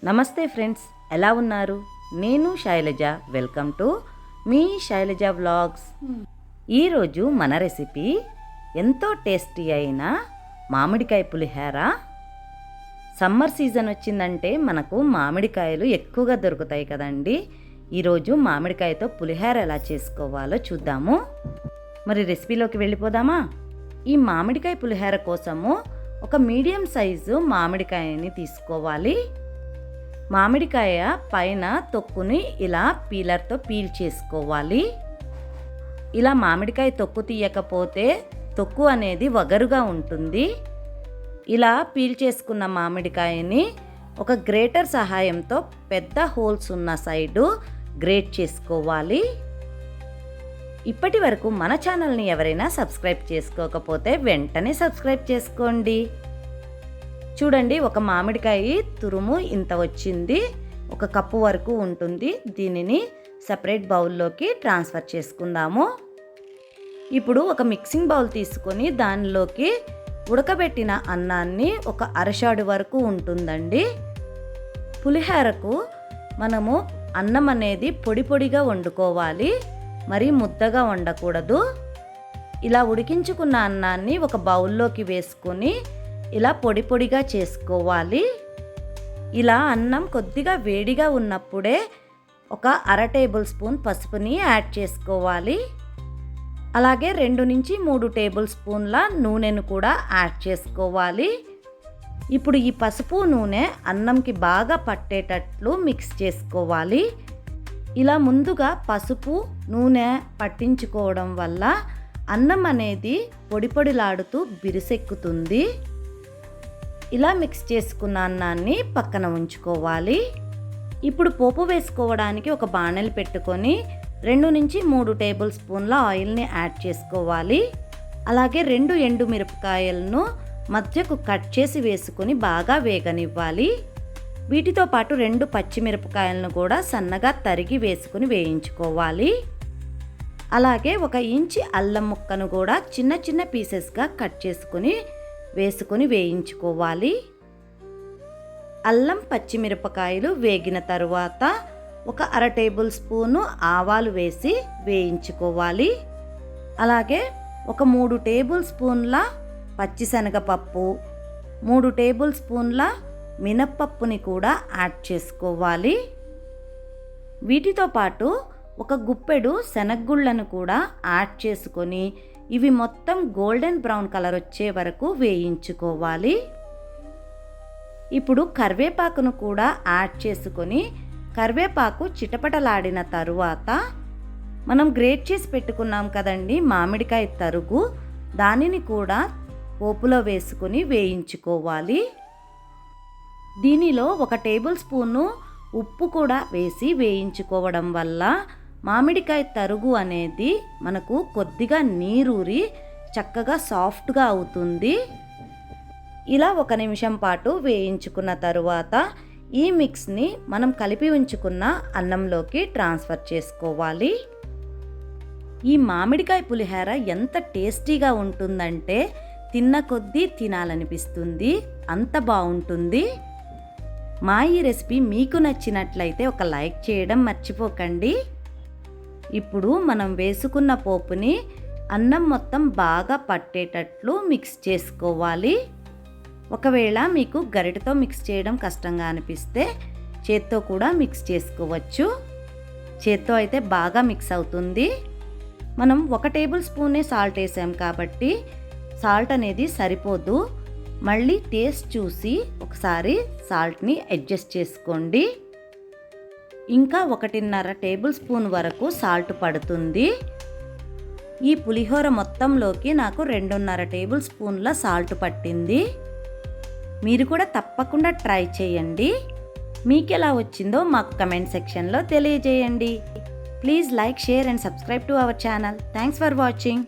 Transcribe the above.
నమస్తే ఫ్రెండ్స్, ఎలా ఉన్నారు? నేను శైలజ. వెల్కమ్ టు మీ శైలజ వ్లాగ్స్. ఈరోజు మన రెసిపీ ఎంతో టేస్టీ అయిన మామిడికాయ పులిహోర. సమ్మర్ సీజన్ వచ్చిందంటే మనకు మామిడికాయలు ఎక్కువగా దొరుకుతాయి కదండి. ఈరోజు మామిడికాయతో పులిహోర ఎలా చేసుకోవాలో చూద్దాము. మరి రెసిపీలోకి వెళ్ళిపోదామా? ఈ మామిడికాయ పులిహోర కోసము ఒక మీడియం సైజు మామిడికాయని తీసుకోవాలి. మామిడికాయ పైన తొక్కుని ఇలా పీలర్తో పీల్ చేసుకోవాలి. ఇలా మామిడికాయ తొక్కు తీయకపోతే తొక్కు అనేది వగరుగా ఉంటుంది. ఇలా పీల్ చేసుకున్న మామిడికాయని ఒక గ్రేటర్ సహాయంతో పెద్ద హోల్స్ ఉన్న సైడు గ్రేట్ చేసుకోవాలి. ఇప్పటి వరకు మన ఛానల్ని ఎవరైనా సబ్స్క్రైబ్ చేసుకోకపోతే వెంటనే సబ్స్క్రైబ్ చేసుకోండి. చూడండి, ఒక మామిడికాయ తురుము ఇంత వచ్చింది, ఒక కప్పు వరకు ఉంటుంది. దీనిని సపరేట్ బౌల్లోకి ట్రాన్స్ఫర్ చేసుకుందాము. ఇప్పుడు ఒక మిక్సింగ్ బౌల్ తీసుకొని దానిలోకి ఉడకబెట్టిన అన్నాన్ని ఒక అరషాడు వరకు ఉంటుందండి. పులిహోరకు మనము అన్నం అనేది పొడి పొడిగా వండుకోవాలి, మరీ ముద్దగా వండకూడదు. ఇలా ఉడికించుకున్న అన్నాన్ని ఒక బౌల్లోకి వేసుకొని ఇలా పొడి పొడిగా చేసుకోవాలి. ఇలా అన్నం కొద్దిగా వేడిగా ఉన్నప్పుడే ఒక అర టేబుల్ స్పూన్ పసుపుని యాడ్ చేసుకోవాలి. అలాగే 2 నుంచి 3 టేబుల్ స్పూన్ల నూనెను కూడా యాడ్ చేసుకోవాలి. ఇప్పుడు ఈ పసుపు నూనె అన్నంకి బాగా పట్టేటట్లు మిక్స్ చేసుకోవాలి. ఇలా ముందుగా పసుపు నూనె పట్టించుకోవడం వల్ల అన్నం అనేది పొడి పొడిలాడుతూ బిరుసెక్కుతుంది. ఇలా మిక్స్ చేసుకున్న అన్నాన్ని పక్కన ఉంచుకోవాలి. ఇప్పుడు పోపు వేసుకోవడానికి ఒక బాణలి పెట్టుకొని 2 నుంచి 3 టేబుల్ స్పూన్ల ఆయిల్ని యాడ్ చేసుకోవాలి. అలాగే 2 ఎండు మిరపకాయలను మధ్యకు కట్ చేసి వేసుకొని బాగా వేగనివ్వాలి. వీటితో పాటు 2 పచ్చిమిరపకాయలను కూడా సన్నగా తరిగి వేసుకొని వేయించుకోవాలి. అలాగే 1 ఇంచి అల్లం ముక్కను కూడా చిన్న చిన్న పీసెస్గా కట్ చేసుకొని వేసుకొని వేయించుకోవాలి. అల్లం పచ్చిమిరపకాయలు వేగిన తరువాత ఒక అర టేబుల్ స్పూను ఆవాలు వేసి వేయించుకోవాలి. అలాగే ఒక 3 టేబుల్ స్పూన్ల పచ్చిశనగపప్పు, 3 టేబుల్ స్పూన్ల మినప్పప్పుని కూడా యాడ్ చేసుకోవాలి. వీటితో పాటు ఒక గుప్పెడు శనగగుళ్ళను కూడా యాడ్ చేసుకొని ఇవి మొత్తం గోల్డెన్ బ్రౌన్ కలర్ వచ్చే వరకు వేయించుకోవాలి. ఇప్పుడు కరివేపాకును కూడా యాడ్ చేసుకొని కరివేపాకు చిటపటలాడిన తరువాత మనం గ్రేట్ చేసి పెట్టుకున్నాం కదండి మామిడికాయ తరుగు, దానిని కూడా పోపులో వేసుకొని వేయించుకోవాలి. దీనిలో 1 టేబుల్ స్పూను ఉప్పు కూడా వేసి వేయించుకోవడం వల్ల మామిడికాయ తరుగు అనేది మనకు కొద్దిగా నీరూరి చక్కగా సాఫ్ట్గా అవుతుంది. ఇలా 1 నిమిషం పాటు వేయించుకున్న తరువాత ఈ మిక్స్ని మనం కలిపి ఉంచుకున్న అన్నంలోకి ట్రాన్స్ఫర్ చేసుకోవాలి. ఈ మామిడికాయ పులిహోర ఎంత టేస్టీగా ఉంటుందంటే తిన్న కొద్దీ తినాలనిపిస్తుంది, అంత బాగుంటుంది. మా ఈ రెసిపీ మీకు నచ్చినట్లయితే ఒక లైక్ చేయడం మర్చిపోకండి. ఇప్పుడు మనం వేసుకున్న పోపుని అన్నం మొత్తం బాగా పట్టేటట్లు మిక్స్ చేసుకోవాలి. ఒకవేళ మీకు గరిటెతో మిక్స్ చేయడం కష్టంగా అనిపిస్తే చేత్తో కూడా మిక్స్ చేసుకోవచ్చు. చేత్తో అయితే బాగా మిక్స్ అవుతుంది. మనం 1 టేబుల్ స్పూనే సాల్ట్ వేసాం కాబట్టి సాల్ట్ అనేది సరిపోదు. మళ్ళీ టేస్ట్ చూసి ఒకసారి సాల్ట్ని అడ్జస్ట్ చేసుకోండి. ఇంకా 1.5 టేబుల్ స్పూన్ వరకు సాల్ట్ పడుతుంది. ఈ పులిహోర మొత్తంలోకి నాకు 2.5 టేబుల్ స్పూన్ల సాల్ట్ పట్టింది. మీరు కూడా తప్పకుండా ట్రై చేయండి. మీకు ఎలా వచ్చిందో మాకు కమెంట్ సెక్షన్లో తెలియజేయండి. Please like, share and subscribe to our channel. Thanks for watching.